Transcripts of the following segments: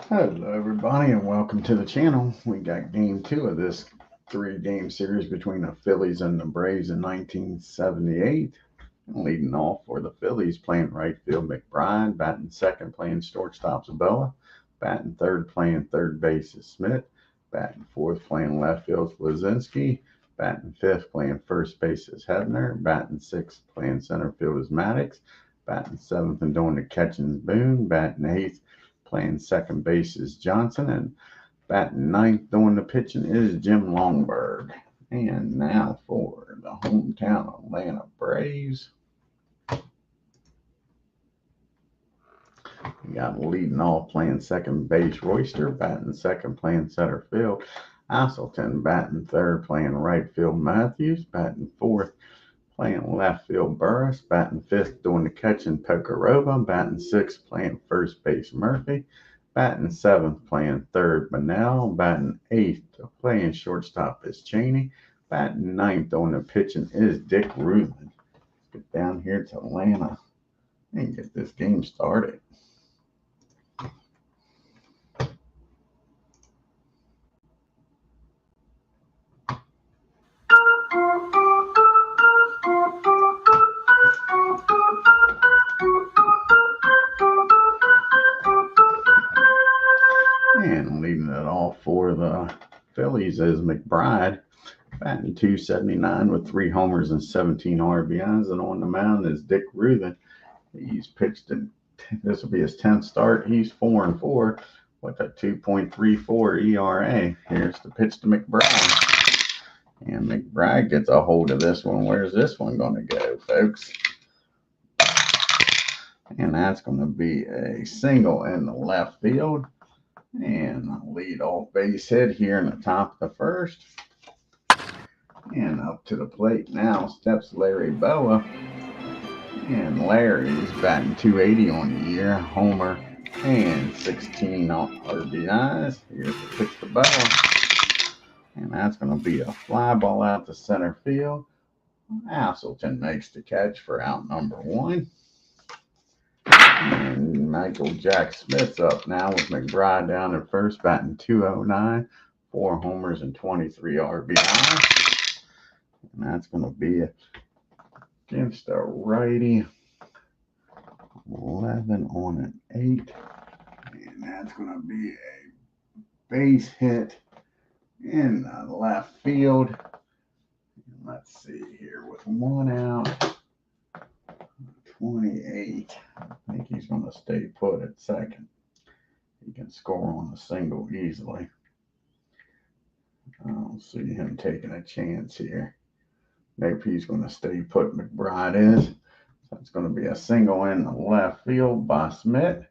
Hello everybody and welcome to the channel. We got game 2 of this 3-game series between the Phillies and the Braves in 1978. Leading off for the Phillies, playing right field McBride, batting second playing shortstop Apba, batting third playing third base is Smith, batting fourth playing left field Lazinski, batting fifth playing first base is Hebner, batting sixth playing center field is Maddox, batting seventh and doing the catching is Boone, batting eighth playing second base is Johnson, and batting ninth doing the pitching is Jim Longberg. And now for the hometown Atlanta Braves. We got leading off playing second base Royster, batting second playing center field Asselton, batting third playing right field Matthews, batting fourth playing left field Burris, batting fifth doing the catching Pecorova, batting sixth playing first base Murphy, batting seventh playing third Bunnell, batting eighth playing shortstop is Cheney, batting ninth on the pitching is Dick Ruthven. Let's get down here to Atlanta and get this game started. And leading it off for the Phillies is McBride, batting .279 with 3 homers and 17 RBIs. And on the mound is Dick Ruthven. He's pitched this will be his 10th start. He's 4-4 with a 2.34 ERA. Here's the pitch to McBride. And McBride gets a hold of this one. Where's this one going to go, folks? And that's going to be a single in the left field. And a lead-off base hit here in the top of the first. And up to the plate now steps Larry Boa. And Larry's batting .280 on the year, homer, and 16 RBIs. Here's the pitch to Boa. And that's going to be a fly ball out to center field. Asselton makes the catch for out number 1. And Michael Jack Smith's up now with McBride down at first, batting .209, 4 homers and 23 RBIs. And that's going to be against a righty, 11 on an 8. And that's going to be a base hit in the left field. Let's see here, with 1 out. 28. I think he's going to stay put at second. He can score on a single easily. I don't see him taking a chance here. Maybe he's going to stay put. McBride is. So it's going to be a single in the left field by Smith.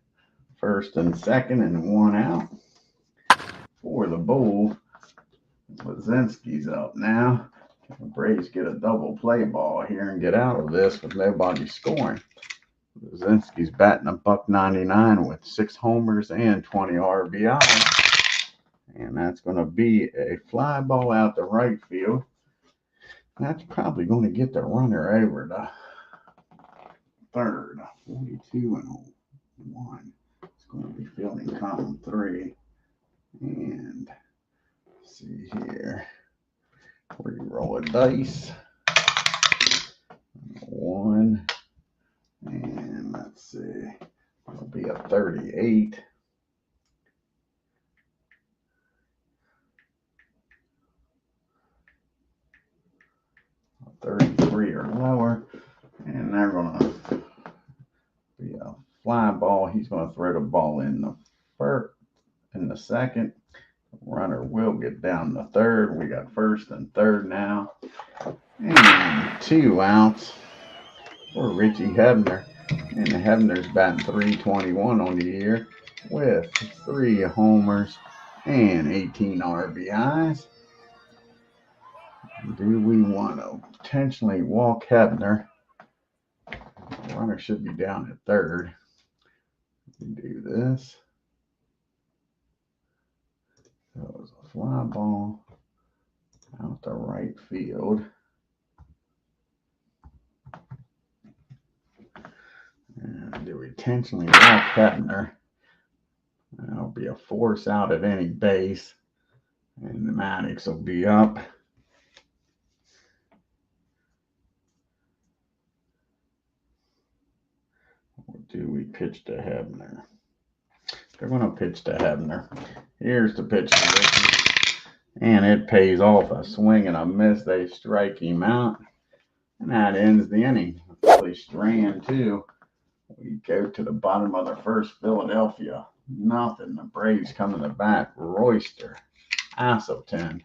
First and second and 1 out. For the Bulls, Lazinski's up now. The Braves get a double play ball here and get out of this with nobody scoring. Lazinski's batting $1.99 with 6 homers and 20 RBI. And that's going to be a fly ball out to right field. That's probably going to get the runner over to third. 42 and 1. It's going to be fielding column 3. And let's see here. We roll a dice. 1. And let's see. It'll be a 38. A 33 or lower. And they're going to be a fly ball. He's going to throw the ball in the first, in the second. Runner will get down the third. We got first and third now. And 2 outs for Richie Hebner. And Hebner's batting .321 on the year with 3 homers and 18 RBIs. Do we want to potentially walk Hebner? The runner should be down at third. We do this. That was a fly ball out to right field. And do we intentionally walk Hebner? That'll be a force out at any base. And the Maddox will be up. Or do we pitch to Hebner? They're going to pitch to Hebner. Here's the pitch to Ricky. And it pays off. A swing and a miss. They strike him out. And that ends the inning. Philly strand two. We go to the bottom of the first. Philadelphia, nothing. The Braves come in the back. Royster, Asselton,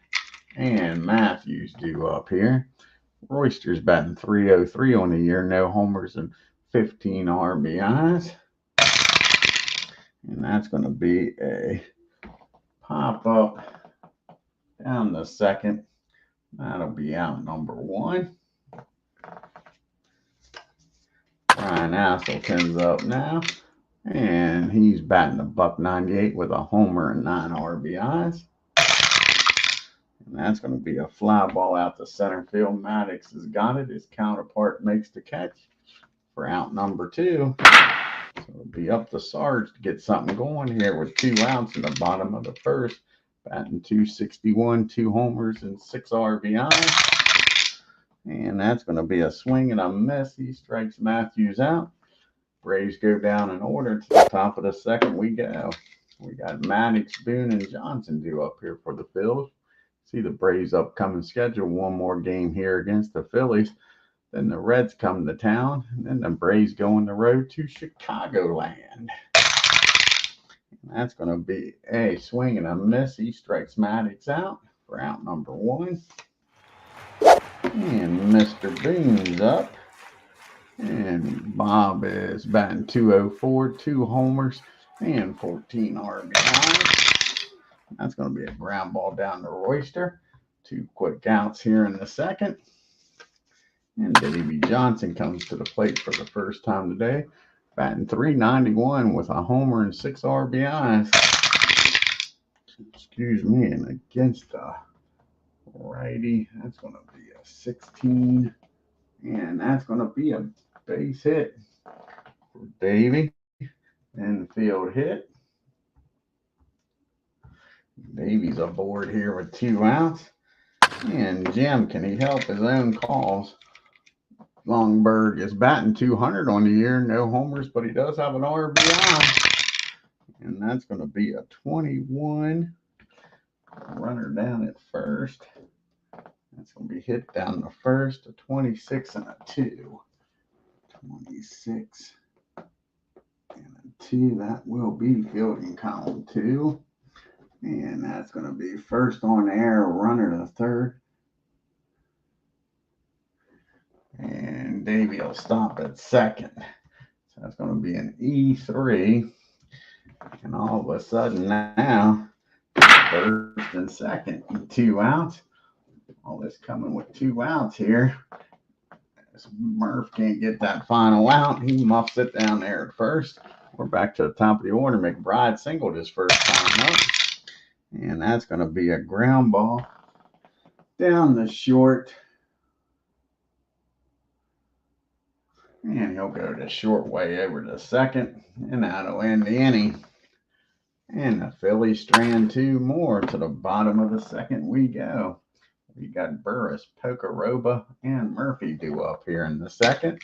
and Matthews due up here. Royster's batting .303 on the year. No homers and 15 RBIs. And that's going to be a pop up down the second. That'll be out number one. Ryan Asselton's up now. And he's batting a .198 with a homer and 9 RBIs. And that's going to be a fly ball out to center field. Maddox has got it. His counterpart makes the catch for out number two. So it'll be up to Sarge to get something going here with 2 outs in the bottom of the first. Batting .261, 2 homers, and 6 RBIs. And that's going to be a swing and a miss. He strikes Matthews out. Braves go down in order. To the top of the second we go. We got Maddox, Boone, and Johnson due up here for the Phillies. See the Braves' upcoming schedule. One more game here against the Phillies. Then the Reds come to town. And then the Braves go on the road to Chicagoland. And that's going to be a swing and a miss. He strikes Maddox out for out number one. And Mr. Boone's up. And Bob is batting .204, 2 homers, and 14 RBIs. That's going to be a ground ball down to Royster. 2 quick outs here in the second. And Davey Johnson comes to the plate for the first time today. Batting .391 with a homer and 6 RBIs. Excuse me, and against the righty, that's going to be a 16. And that's going to be a base hit for Davey. Infield hit. Davey's aboard here with 2 outs. And Jim, can he help his own cause? LONBORG is batting .200 on the year. No homers, but he does have an RBI. And that's going to be a 21. Runner down at first. That's going to be hit down the first. A 26 and a 2. 26 and a 2. That will be fielding column 2. And that's going to be first on air, runner to third. And Davey will stop at second. So that's going to be an E3. And all of a sudden now, first and second, 2 outs. All this coming with 2 outs here. As Murph can't get that final out, he muffs it down there at first. We're back to the top of the order. McBride singled his first time up. And that's going to be a ground ball down the short. And he'll go the short way over to second. And that'll end the inning. And the Phillies strand 2 more. To the bottom of the second we go. We got Burris, Pocoroba, and Murphy due up here in the second.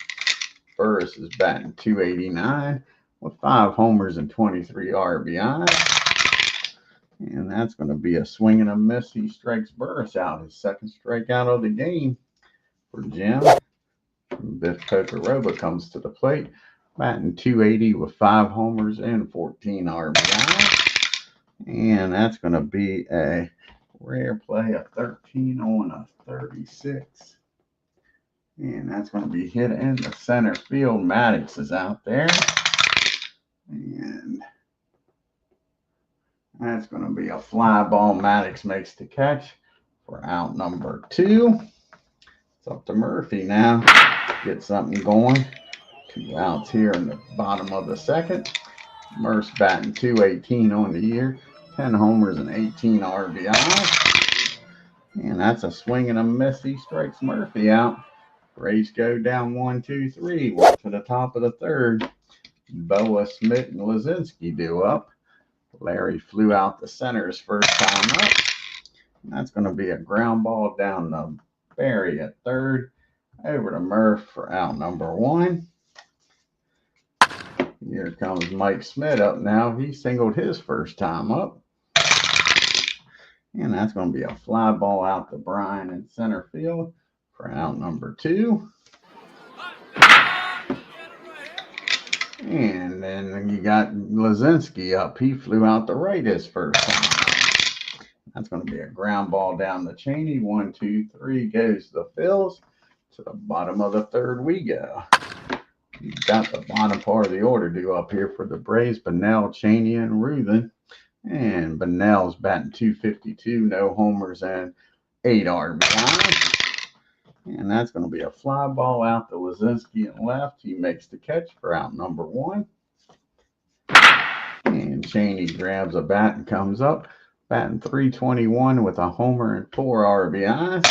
Burris is batting .289 with 5 homers and 23 RBIs. And that's going to be a swing and a miss. He strikes Burris out. His second strikeout of the game for Jim. Biff Pocoroba comes to the plate, batting .280 with 5 homers and 14 RBIs. And that's going to be a rare play, a 13 on a 36. And that's going to be hit in the center field. Maddox is out there. And that's going to be a fly ball. Maddox makes the catch for out number 2. It's up to Murphy now. Get something going. 2 outs here in the bottom of the second. Murph's batting .218 on the year. 10 homers and 18 RBIs. And that's a swing and a miss. He strikes Murphy out. Braves go down 1, 2, 3. We're to the top of the third. Boa, Smith, and Lazinski due up. Larry flew out the center his first time up. And that's going to be a ground ball down to Barry at third. Over to Murph for out number 1. Here comes Mike Smith up now. He singled his first time up. And that's going to be a fly ball out to Brian in center field for out number 2. And then you got Lazinski up. He flew out to right his first time. That's going to be a ground ball down to Cheney. 1, 2, 3 goes the Phillies. To the bottom of the third we go. You've got the bottom part of the order due up here for the Braves. Bunnell, Cheney, and Ruthven. And Bunnell's batting .252, no homers and 8 RBIs. And that's going to be a fly ball out to Lazinski and left. He makes the catch for out number 1. And Cheney grabs a bat and comes up, batting .321 with a homer and 4 RBIs.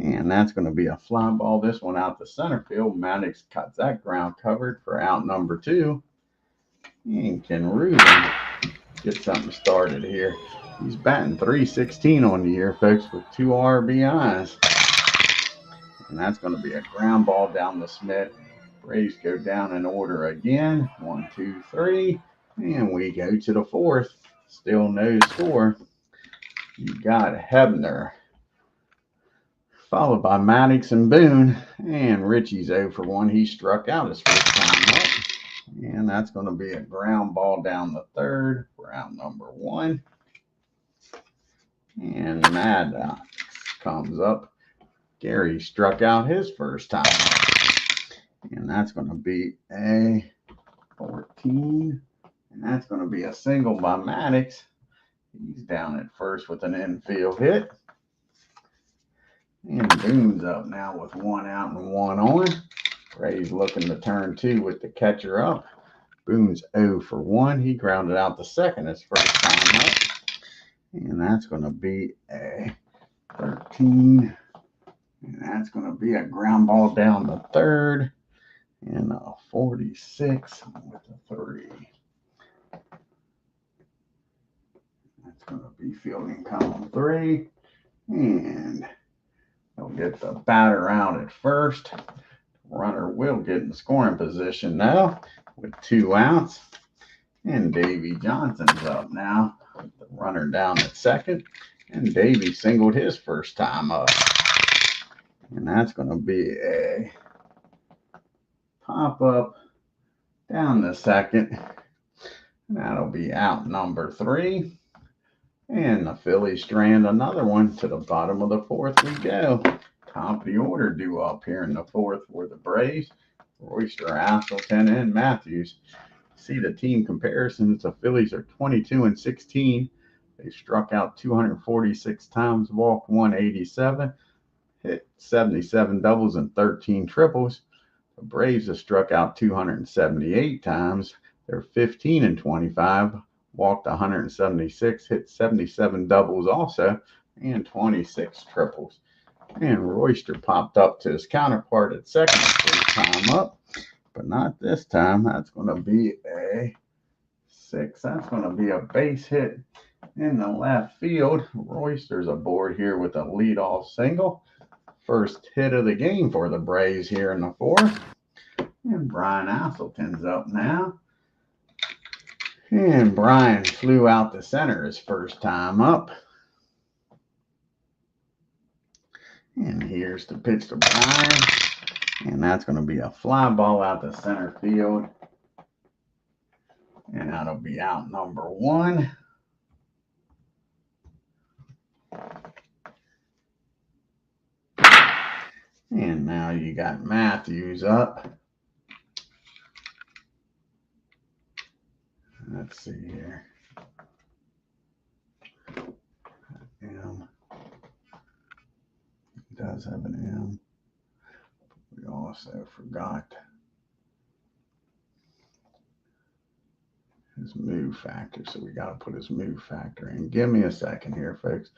And that's going to be a fly ball. This one out to center field. Maddox cuts that ground covered for out number 2. And can Ruthven get something started here? He's batting .316 on the year, folks, with 2 RBIs. And that's going to be a ground ball down to Smith. Braves go down in order again. 1, 2, 3. And we go to the 4th. Still no score. You got Hebner, followed by Maddox and Boone. And Richie's 0 for 1. He struck out his first time up. And that's going to be a ground ball down the third for out number 1. And Maddox comes up. Gary struck out his first time up. And that's going to be a 14. And that's going to be a single by Maddox. He's down at first with an infield hit. And Boone's up now with 1 out and 1 on. Braves looking to turn 2 with the catcher up. Boone's 0 for 1. He grounded out the second his first time up. And that's going to be a 13. And that's going to be a ground ball down the third. And a 46 with a 3. That's going to be fielding column 3. And he'll get the batter out at first. Runner will get in scoring position now with 2 outs. And Davy Johnson's up now with the runner down at second. And Davy singled his first time up. And that's going to be a pop-up down the second. And that'll be out number 3. And the Phillies strand another one. To the bottom of the 4th we go. Top of the order due up here in the 4th for the Braves. Royster, Asselton, and Matthews. See the team comparisons. The Phillies are 22-16. They struck out 246 times, walked 187, hit 77 doubles and 13 triples. The Braves have struck out 278 times. They're 15-25, walked 176, hit 77 doubles also, and 26 triples. And Royster popped up to his counterpart at second first time up, but not this time. That's going to be a 6. That's going to be a base hit in the left field. Royster's aboard here with a leadoff single. First hit of the game for the Braves here in the 4th. And Brian Asselton's up now. And Brian flew out to center his first time up. And here's the pitch to Brian. And that's going to be a fly ball out to center field. And that'll be out number 1. And now you got Matthews up. Let's see here. M. He does have an M. We also forgot his move factor, so we got to put his move factor in. Give me a second here, folks.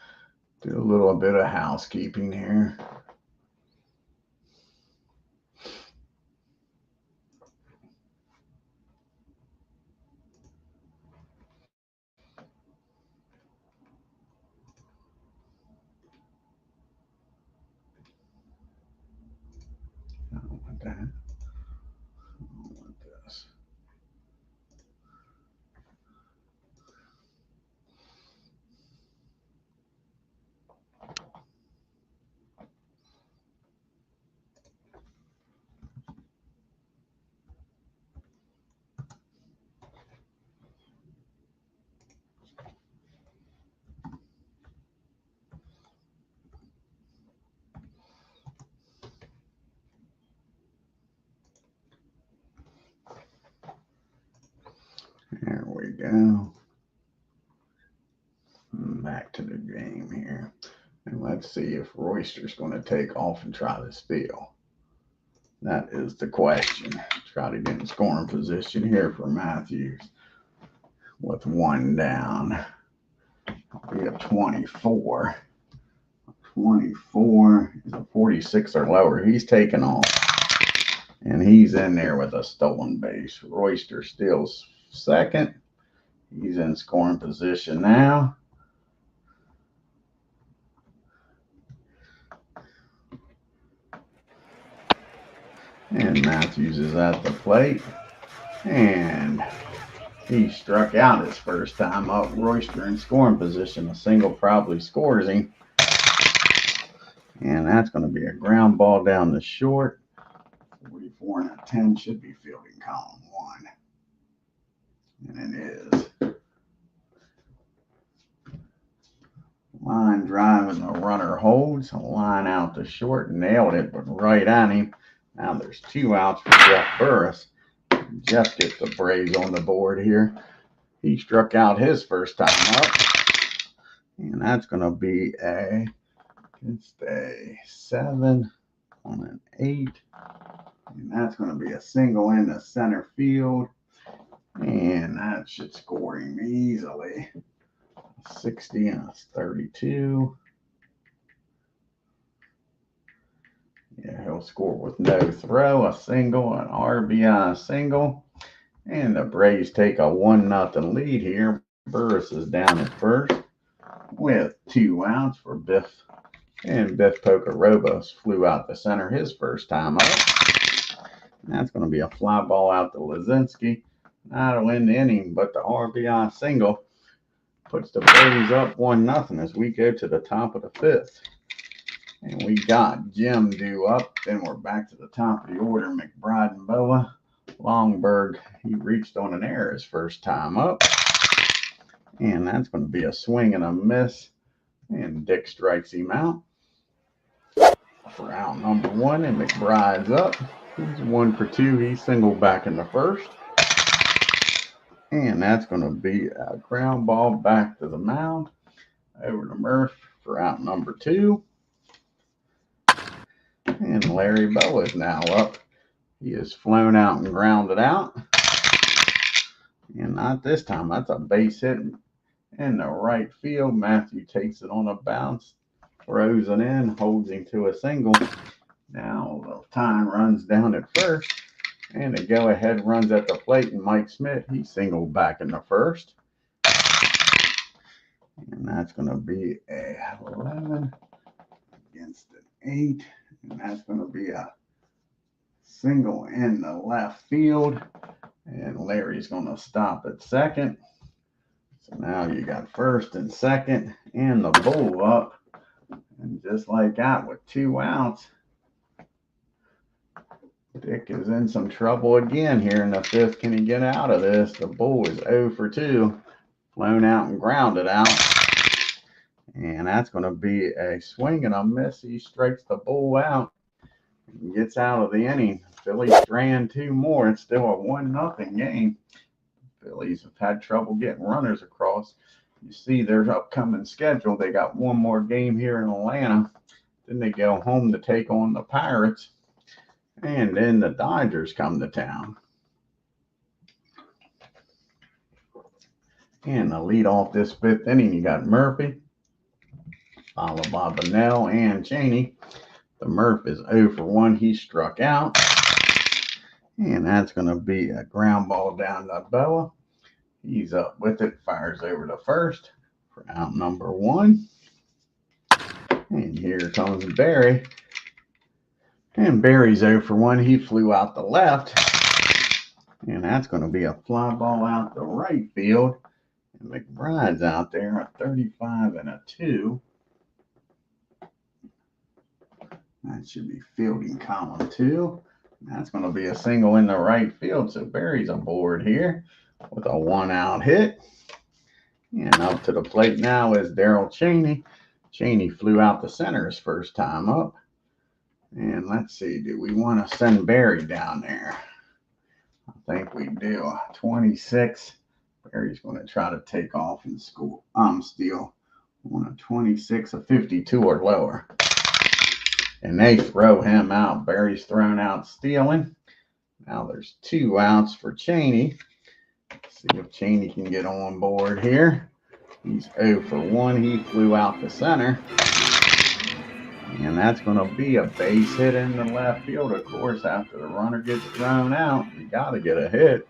Do a little bit of housekeeping here. that. Like this. There we go. Back to the game here. And let's see if Royster's going to take off and try to steal. That is the question. Try to get in scoring position here for Matthews with one down. We have 24. 24 is a 46 or lower. He's taking off. And he's in there with a stolen base. Royster steals second. He's in scoring position now. And Matthews is at the plate. And he struck out his first time up. Royster in scoring position. A single probably scores him. And that's going to be a ground ball down the short. 44 and a 10 should be fielding column 1. And it is. Line drive and the runner holds. A line out to short. Nailed it, but right on him. Now there's 2 outs for Jeff Burris. Jeff gets the Braves on the board here. He struck out his first time up. And that's going to be a 7 on an 8. And that's going to be a single in the center field. And that should score him easily. 60 and a 32. Yeah, he'll score with no throw, a single, an RBI single. And the Braves take a 1-0 lead here. Burris is down at first with 2 outs for Biff. And Biff Pokerobos flew out the center his first time up. And that's going to be a fly ball out to Lazinski. That'll end the inning, but the RBI single puts the Braves up 1-0 as we go to the top of the 5th. And we got Jim due up. Then we're back to the top of the order. McBride and Boa. LONBORG, he reached on an error his first time up. And that's going to be a swing and a miss. And Dick strikes him out for out number 1. And McBride's up. He's 1 for 2. He's single back in the first. And that's going to be a ground ball back to the mound. Over to Murph for out number 2. And Larry Boa is now up. He is flown out and grounded out. And not this time. That's a base hit in the right field. Matthew takes it on a bounce, throws it in, holds him to a single. Now the time runs down at first. And the go-ahead runs at the plate. And Mike Smith, he singled back in the first. And that's going to be a 11 against an 8. And that's going to be a single in the left field. And Larry's going to stop at second. So now you got first and second and the bull up. And just like that with 2 outs, Dick is in some trouble again here in the 5th. Can he get out of this? The bull is 0 for 2. Flown out and grounded out. And that's going to be a swing and a miss. He strikes the bull out and gets out of the inning. Phillies ran 2 more. It's still a 1-0 game. Phillies have had trouble getting runners across. You see their upcoming schedule. They got 1 more game here in Atlanta. Then they go home to take on the Pirates. And then the Dodgers come to town. And to lead off this 5th inning, you got Murphy, followed by Bonnell and Cheney. The Murph is 0 for 1. He struck out. And that's going to be a ground ball down to Boa. He's up with it, fires over to first for out number 1. And here comes Barry. And Barry's 0 for 1. He flew out the left. And that's going to be a fly ball out the right field. And McBride's out there, a 35 and a 2. That should be fielding column 2. That's going to be a single in the right field. So Barry's aboard here with a 1-out hit. And up to the plate now is Daryl Cheney. Cheney flew out the center his first time up. And let's see, do we want to send Barry down there? I think we do. 26. Barry's going to try to take off and steal on a 26, a 52 or lower. And they throw him out. Barry's thrown out stealing. Now there's 2 outs for Cheney. Let's see if Cheney can get on board here. He's 0 for 1. He flew out the center. And that's going to be a base hit in the left field. Of course, after the runner gets thrown out, you got to get a hit.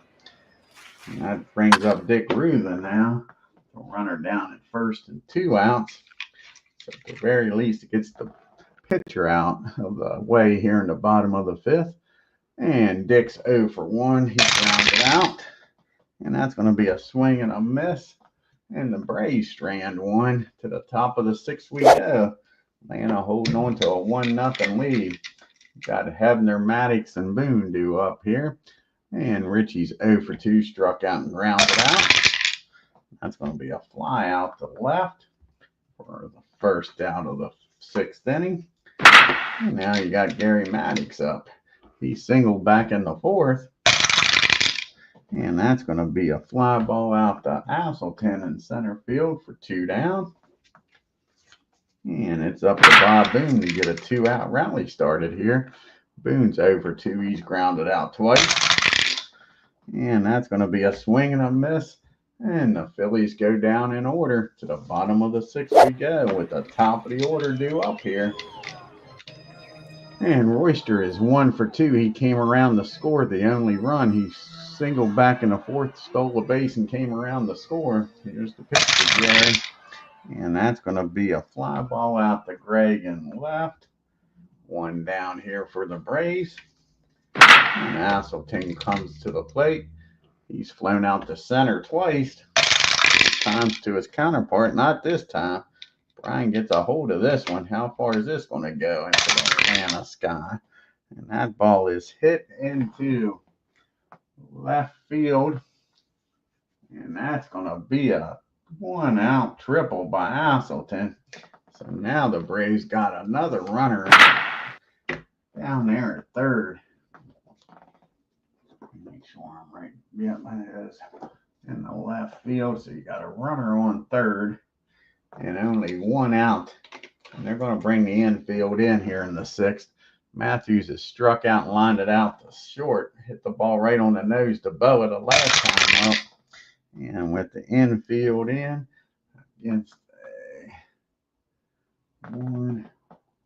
And that brings up Dick Ruthen now. The runner down at first and 2 outs. So at the very least, it gets the pitcher out of the way here in the bottom of the 5th. And Dick's 0 for 1. He grounded out. And that's going to be a swing and a miss. And the Braves strand 1 to the top of the 6th we go. Atlanta holding on to a 1-0 lead. Got Hebner, Maddox, and Boone due up here. And Richie's 0 for 2, struck out and grounded out. That's going to be a fly out to left for the first out of the 6th inning. And now you got Gary Maddox up. He singled back in the 4th. And that's going to be a fly ball out to Asselton in center field for 2 down. And it's up to Bob Boone to get a 2-out rally started here. Boone's 0 for 2. He's grounded out twice. And that's going to be a swing and a miss. And the Phillies go down in order. To the bottom of the 6th we go with the top of the order due up here. And Royster is 1 for 2. He came around to score the only run. He singled back in the 4th, stole a base, and came around to score. Here's the pitch to Gray. And that's going to be a fly ball out to Greg and left. 1 down here for the Braves. And Asselton comes to the plate. He's flown out to center twice. Times to his counterpart. Not this time. Brian gets a hold of this one. How far is this going to go into the Atlanta sky? And that ball is hit into left field. And that's going to be a 1-out triple by Asselton. So now the Braves got another runner down there at third. Make sure I'm right. Yeah, that is in the left field. So you got a runner on third and only 1 out. And they're going to bring the infield in here in the 6th. Matthews has struck out and lined it out to short. Hit the ball right on the nose to Boa the last time up. And with the infield in against a 1,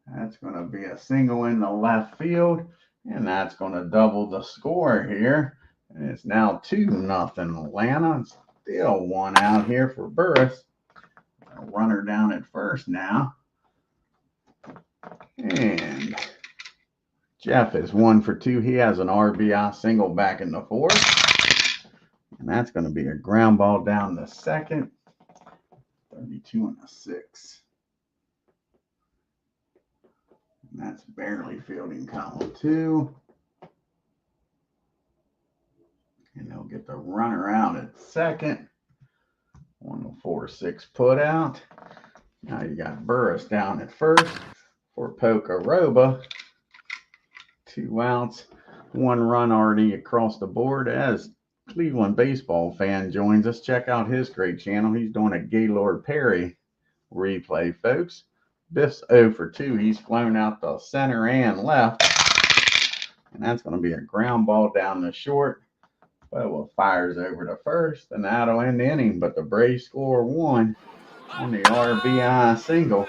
that's going to be a single in the left field. And that's going to double the score here. And it's now 2-0 Atlanta. It's still 1 out here for Burris. A runner down at first now. And Jeff is 1 for 2. He has an RBI single back in the 4th. And that's going to be a ground ball down the second. 32 and a 6. And that's barely fielding column 2. And they'll get the runner out at second. 1-4-6 put out. Now you got Burris down at first for Pocaroba. 2 outs. 1 run already across the board as Cleveland baseball fan joins us. Check out his great channel. He's doing a Gaylord Perry replay, folks. Biff's 0 for 2. He's flown out the center and left. And that's going to be a ground ball down the short. Boa fires over to first, and that'll end the inning. But the Braves score 1 on the RBI single.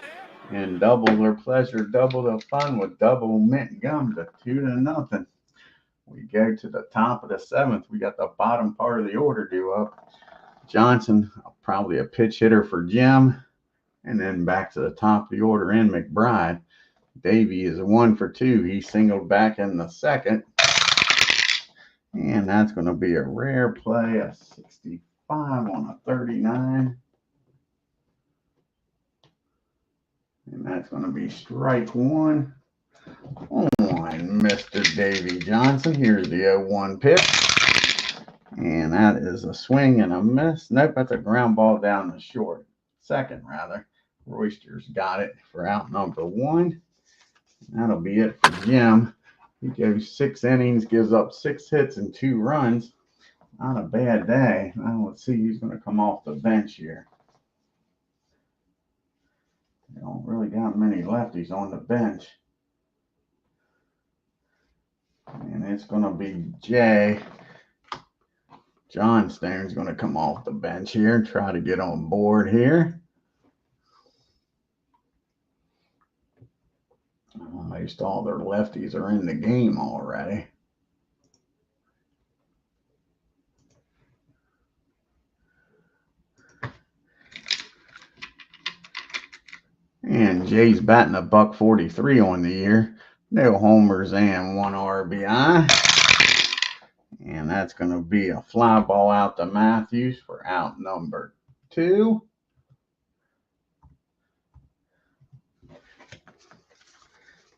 And double their pleasure, double the fun with double mint gum to 2-0. We go to the top of the 7th. We got the bottom part of the order due up. Johnson, probably a pitch hitter for Jim. And then back to the top of the order in McBride. Davey is 1 for 2. He singled back in the second. And that's going to be a rare play, a 65 on a 39. And that's going to be strike 1 on Mr. Davey Johnson. Here's the 0-1 pitch. And that is a swing and a miss. Nope, that's a ground ball down the short. Second, rather. Royster's got it for out number 1. That'll be it for Jim. He goes 6 innings, gives up 6 hits and 2 runs. Not a bad day. Now let's see who's going to come off the bench here. They don't really got many lefties on the bench. And it's going to be Jay. John Stone's going to come off the bench here and try to get on board here. Almost all their lefties are in the game already. And Jay's batting a .143 on the year. No homers and 1 RBI. And that's going to be a fly ball out to Matthews for out number 2.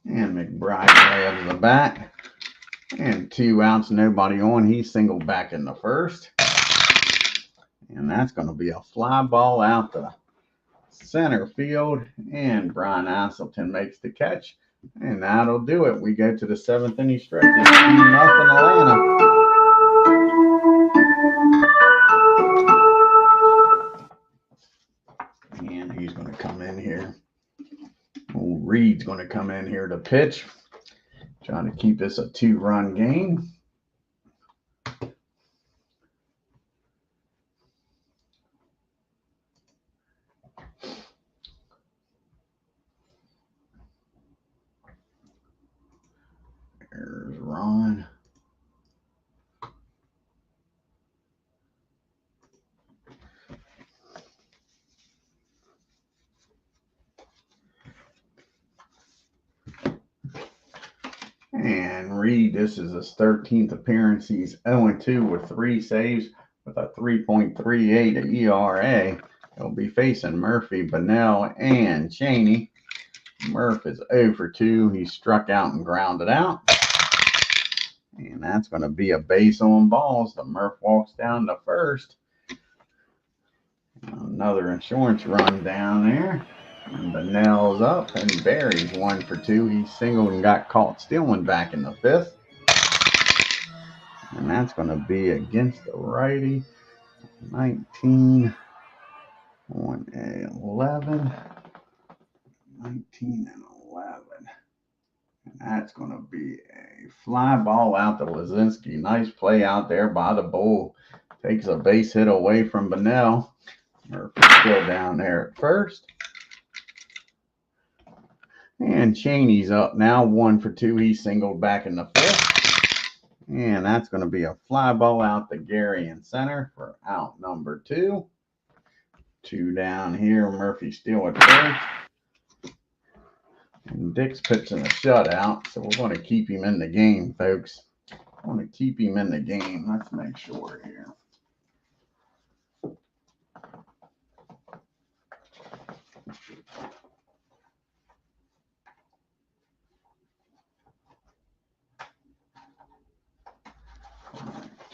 And McBride grabs the bat. And 2 outs, nobody on. He singled back in the first. And that's going to be a fly ball out to center field. And Brian Asselton makes the catch. And that'll do it. We go to the 7th inning stretch. It's 2-0 Atlanta. And he's going to come in here. Old Reed's going to come in here to pitch. Trying to keep this a 2-run game. There's Ron. And Reed, this is his 13th appearance. He's 0-2 with 3 saves with a 3.38 ERA. He'll be facing Murphy, Bunnell, and Cheney. Murph is 0 for 2. He struck out and grounded out. And that's going to be a base on balls. The Murph walks down to first. Another insurance run down there. And Bunnell's up, and Barry's 1 for 2. He singled and got caught stealing back in the 5th. And that's going to be against the righty. 19 on 11. 19 and 11. And that's going to be a fly ball out to Lazinski. Nice play out there by the bull. Takes a base hit away from Bunnell. Murphy's still down there at first. And Cheney's up now, 1 for 2. He singled back in the 5th. And that's going to be a fly ball out to Gary in center for out number 2. 2 down here. Murphy still at first. And Dick's pitching a shutout, so we're going to keep him in the game, folks. I want to keep him in the game. Let's make sure here.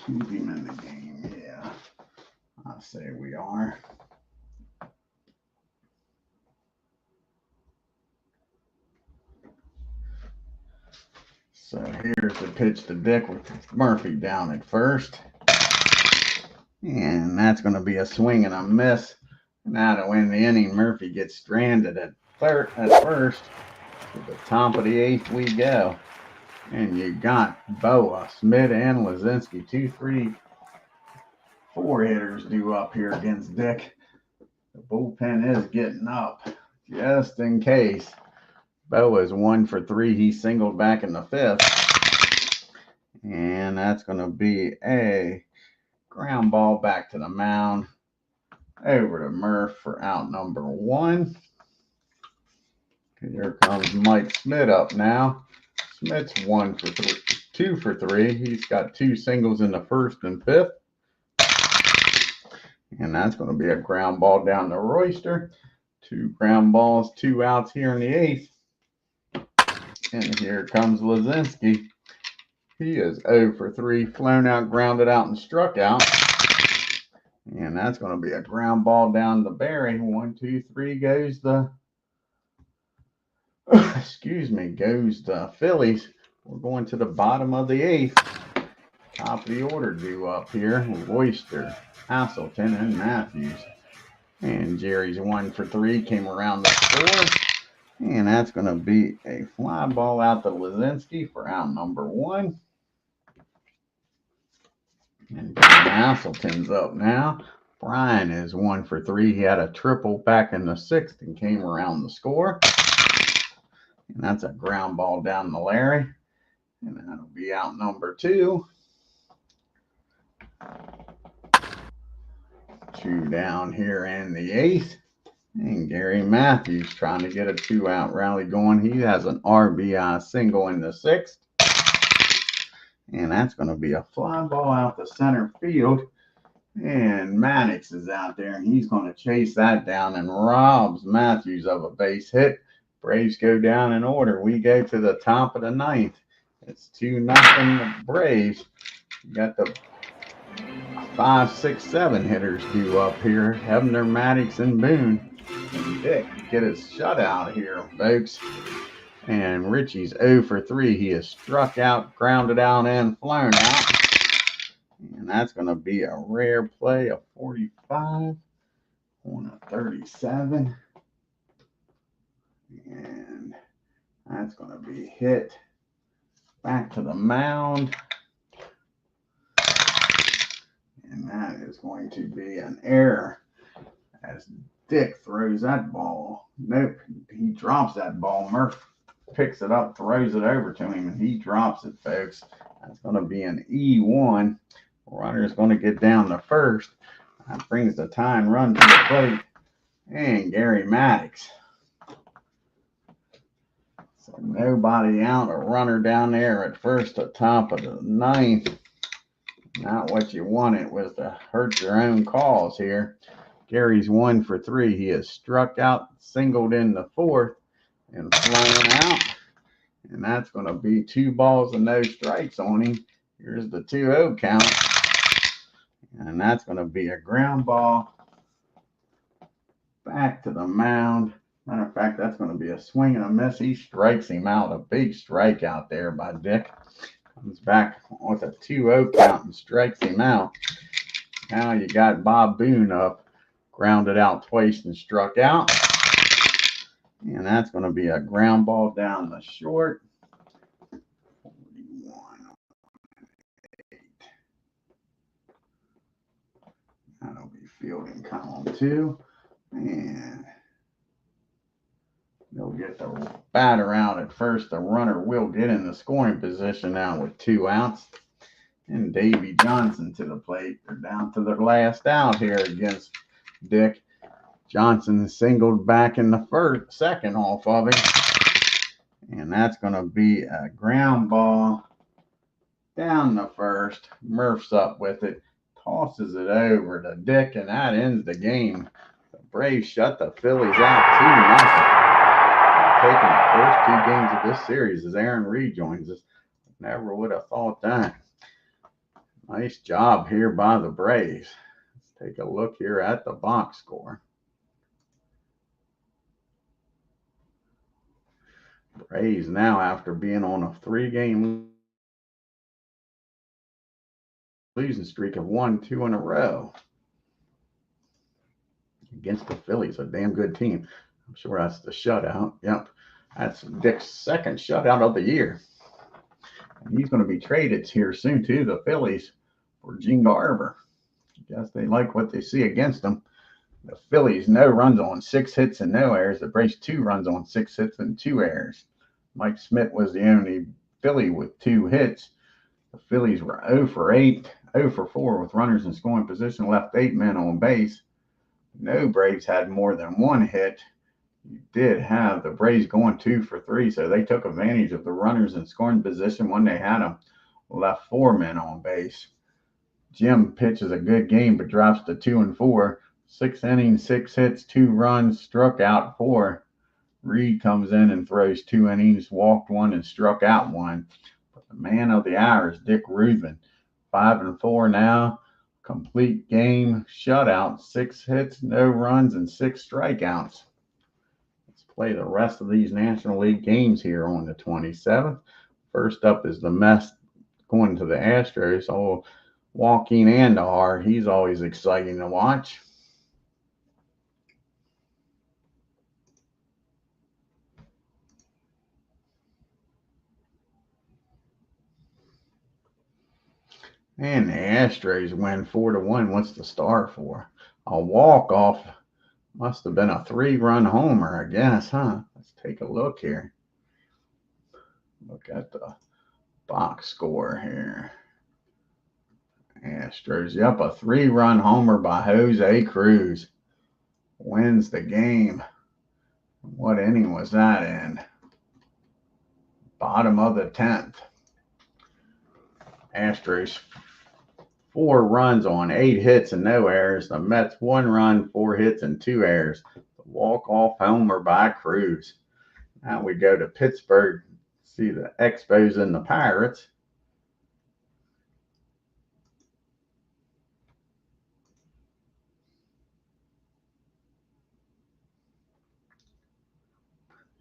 Keep him in the game, yeah. I say we are. So here's the pitch to Dick with Murphy down at first. And that's going to be a swing and a miss. Now to win the inning, Murphy gets stranded at first. To the top of the 8th we go. And you got Boa, Smith, and Lazinski. 2, 3, 4 hitters due up here against Dick. The bullpen is getting up just in case. Boa is 1 for 3. He singled back in the 5th. And that's going to be a ground ball back to the mound. Over to Murph for out number 1. Here comes Mike Smith up now. Smith's 2 for 3. He's got 2 singles in the first and fifth. And that's going to be a ground ball down to Royster. 2 ground balls, 2 outs here in the eighth. And here comes Lazinski. He is 0 for 3, flown out, grounded out, and struck out. And that's going to be a ground ball down to Barry. 1, 2, 3 goes the goes the Phillies. We're going to the bottom of the eighth. Top of the order due up here. Royster, Hasselton, and Matthews. And Jerry's 1 for 3 came around the score. And that's going to be a fly ball out to Lazinski for out number 1. And Hasselton's up now. Brian is 1 for 3. He had a triple back in the sixth and came around the score. And that's a ground ball down to Larry. And that'll be out number 2. 2 down here in the eighth. And Gary Matthews trying to get a 2-out rally going. He has an RBI single in the sixth. And that's going to be a fly ball out to center field. And Maddox is out there, and he's going to chase that down and robs Matthews of a base hit. Braves go down in order. We go to the top of the ninth. It's 2-0 the Braves. You got the 5, 6, 7 hitters due up here. Hebner, Maddox, and Boone. And Dick get his shutout here, folks. And Richie's 0 for 3. He is struck out, grounded out, and flown out. And that's going to be a rare play of 45 on a 37. And that's going to be hit back to the mound. And that is going to be an error as Dick throws that ball. Nope, he drops that ball. Murph picks it up, throws it over to him, and he drops it, folks. That's going to be an E1. Runner is going to get down to first. That brings the tying run to the plate. And Gary Maddox. So nobody out. A runner down there at first, at top of the ninth. Not what you wanted was to hurt your own cause here. Gary's 1 for 3. He is struck out, singled in the fourth, and flown out. And that's going to be 2 balls and no strikes on him. Here's the 2-0 count. And that's going to be a ground ball back to the mound. Matter of fact, that's going to be a swing and a miss. He strikes him out. A big strikeout there by Dick. Comes back with a 2-0 count and strikes him out. Now you got Bob Boone up, grounded out twice and struck out. And that's going to be a ground ball down the short. 41 8. That'll be fielding column 2. And they'll get the batter out at first. The runner will get in the scoring position now with 2 outs. And Davy Johnson to the plate. They're down to their last out here against Dick. Johnson singled back in the second off of him. And that's going to be a ground ball down the first. Murph's up with it. Tosses it over to Dick, and that ends the game. The Braves shut the Phillies out 2-0. Taking the first 2 games of this series as Aaron rejoins us. Never would have thought that. Nice job here by the Braves. Let's take a look here at the box score. Braves now, after being on a 3-game losing streak, have won 2 in a row against the Phillies, a damn good team. I'm sure that's the shutout. Yep, that's Dick's second shutout of the year. And he's going to be traded here soon to the Phillies for Gene Garber. I guess they like what they see against them. The Phillies, no runs on 6 hits and no errors. The Braves, 2 runs on 6 hits and 2 errors. Mike Smith was the only Philly with 2 hits. The Phillies were 0 for 8, 0 for 4 with runners in scoring position, left 8 men on base. No Braves had more than 1 hit. You did have the Braves going 2 for 3, so they took advantage of the runners in scoring position when they had them. Left 4 men on base. Jim pitches a good game but drops to 2-4. 6 innings, 6 hits, 2 runs, struck out 4. Reed comes in and throws 2 innings, walked 1 and struck out 1. But the man of the hour is Dick Ruthven. 5-4 now. Complete game, shutout, 6 hits, no runs, and 6 strikeouts. Let's play the rest of these National League games here on the 27th. First up is the Mets going to the Astros. Oh, Joaquin Andahar, he's always exciting to watch. And the Astros win 4-1. What's the star for? A walk-off. Must have been a 3-run homer, I guess, huh? Let's take a look here. Look at the box score here. Astros, yep, a 3-run homer by Jose Cruz. Wins the game. What inning was that in? Bottom of the 10th. Astros 4 runs on 8 hits and no errors. The Mets 1 run, 4 hits and 2 errors. The walk-off homer by Cruz. Now we go to Pittsburgh. See the Expos and the Pirates.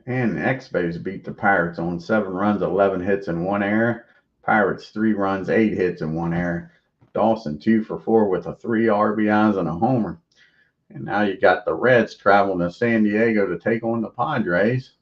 And the Expos beat the Pirates on 7 runs, 11 hits, and 1 error. Pirates 3 runs, 8 hits, and 1 error. Dawson 2 for 4 with 3 RBIs and a homer. And now you got the Reds traveling to San Diego to take on the Padres.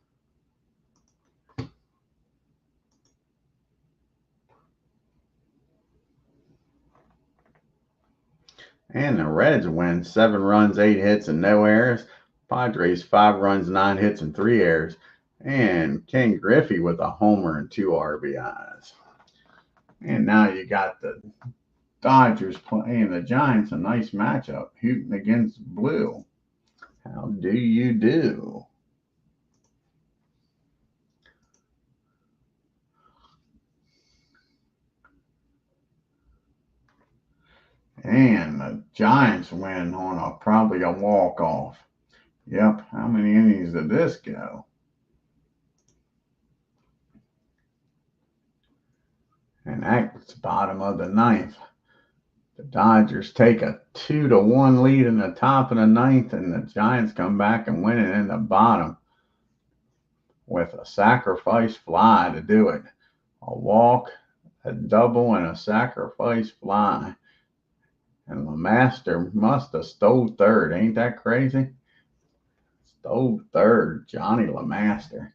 And the Reds win 7 runs, 8 hits, and no errors. Padres 5 runs, 9 hits, and 3 errors. And Ken Griffey with a homer and 2 RBIs. And now you got the Dodgers playing the Giants. A nice matchup. Hooten against Blue. How do you do? And the Giants win on probably a walk-off. Yep, how many innings did this go? And that's bottom of the 9th. The Dodgers take a 2-1 lead in the top of the 9th, and the Giants come back and win it in the bottom with a sacrifice fly to do it. A walk, a double, and a sacrifice fly. And LeMaster must have stole third. Ain't that crazy? Stole third, Johnny LeMaster.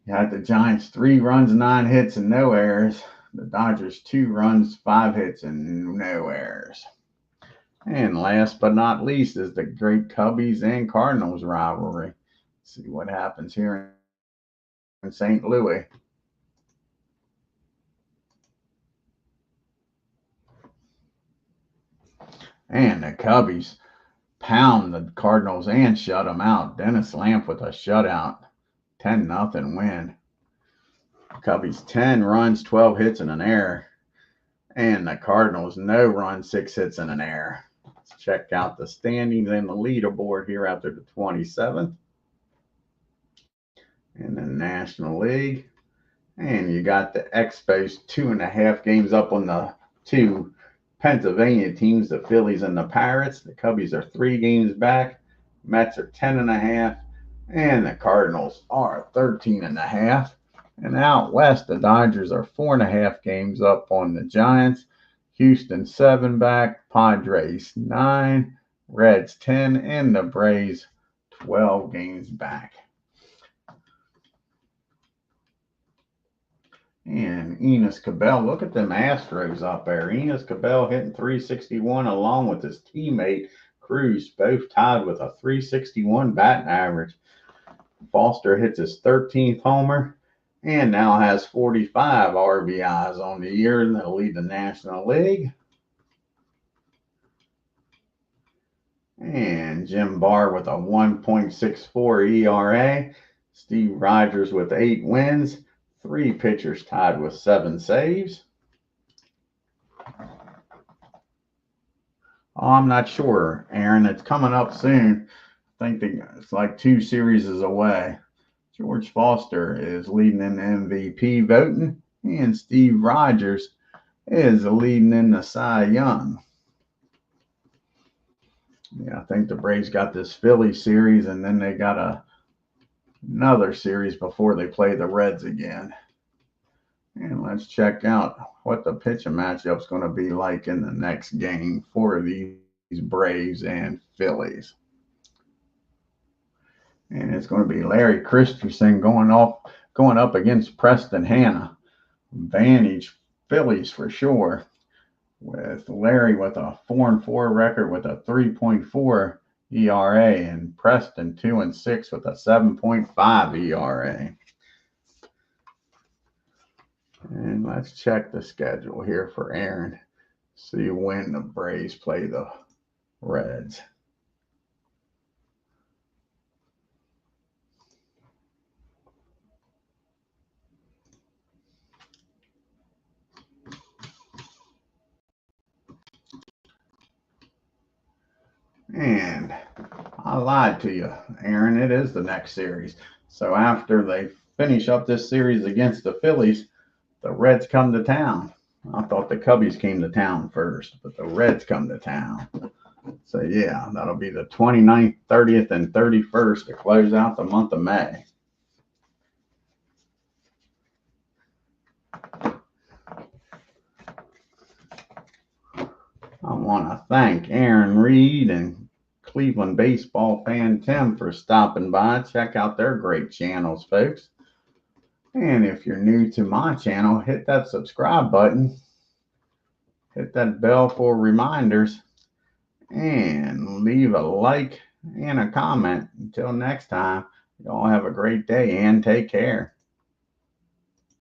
You had the Giants 3 runs, 9 hits, and no errors. The Dodgers 2 runs, 5 hits, and no errors. And last but not least is the great Cubbies and Cardinals rivalry. Let's see what happens here in St. Louis. And the Cubbies pound the Cardinals and shut them out. Dennis Lamp with a shutout. 10-0 win. Cubbies 10 runs, 12 hits, and an error. And the Cardinals no runs, 6 hits, and an error. Let's check out the standings and the leaderboard here after the 27th. In the National League. And you got the Expos 2.5 games up on the 2 Pennsylvania teams, the Phillies and the Pirates. The Cubbies are 3 games back. Mets are 10.5. And the Cardinals are 13.5. And out west, the Dodgers are 4.5 games up on the Giants. Houston 7 back. Padres 9. Reds 10. And the Braves 12 games back. And Enos Cabell, look at them Astros up there. Enos Cabell hitting 361 along with his teammate Cruz, both tied with a 361 batting average. Foster hits his 13th homer and now has 45 RBIs on the year, and they'll lead the National League. And Jim Barr with a 1.64 ERA. Steve Rogers with 8 wins. 3 pitchers tied with 7 saves. Oh, I'm not sure, Aaron. It's coming up soon. I think it's like 2 series away. George Foster is leading in MVP voting, and Steve Rogers is leading in the Cy Young. Yeah, I think the Braves got this Phillies series, and then they got another series before they play the Reds again. And let's check out what the pitching matchup's going to be like in the next game for these Braves and Phillies. And it's going to be Larry Christensen going up against Preston Hanna. Vantage Phillies for sure, with Larry with a 4-4 record with a 3.4 ERA, and Preston 2-6 with a 7.5 ERA. And let's check the schedule here for Aaron. See when the Braves play the Reds. And I lied to you, Aaron. It is the next series. So after they finish up this series against the Phillies, the Reds come to town. I thought the Cubbies came to town first, but the Reds come to town. So yeah, that'll be the 29th, 30th, and 31st to close out the month of May. I want to thank Aaron Reed and Cleveland baseball fan Tim for stopping by. Check out their great channels, folks. And if you're new to my channel, hit that subscribe button. Hit that bell for reminders. And leave a like and a comment. Until next time, y'all have a great day and take care.